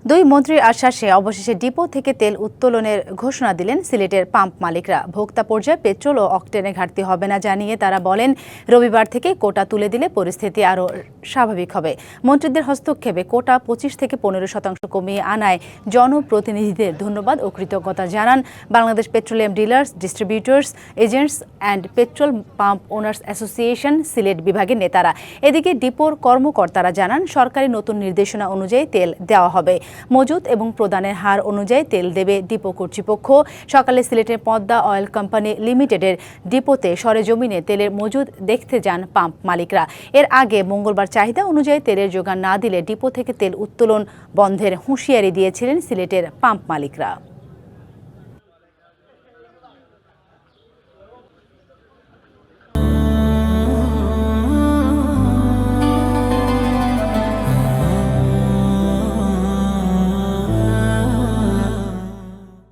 দুই মন্ত্রীর আশ্বাসে অবশেষে ডিপো থেকে তেল উত্তোলনের ঘোষণা দিলেন সিলেটের পাম্প মালিকরা। ভোক্তা পর্যায়ে পেট্রোল ও অকটেনের ঘাটতি হবে না জানিয়ে তারা বলেন, রবিবার থেকে কোটা তুলে দিলে পরিস্থিতি আরও স্বাভাবিক হবে। মন্ত্রীদের হস্তক্ষেপে কোটা 25 থেকে 15% কমিয়ে আনায় জনপ্রতিনিধিদের ধন্যবাদ ও কৃতজ্ঞতা জানান Bangladesh Petroleum Dealers, Distributors, Agents and Petrol Pump Owners Association Sylhet বিভাগের নেতারা। এদিকে ডিপোর কর্মকর্তারা জানান, সরকারি নতুন নির্দেশনা অনুযায়ী তেল দেওয়া হবে। মজুত এবং প্রদানের হার অনুযায়ী তেল দেবে ডিপো কর্তৃপক্ষ। সকালে সিলেটের পদ্মা অয়েল কোম্পানি লিমিটেডের ডিপোতে সরেজমিনে তেলের মজুদ দেখতে যান পাম্প মালিকরা। এর আগে মঙ্গলবার চাহিদা অনুযায়ী তেলের যোগান না দিলে ডিপো থেকে তেল উত্তোলন বন্ধের হুঁশিয়ারি দিয়েছিলেন সিলেটের পাম্প মালিকরা।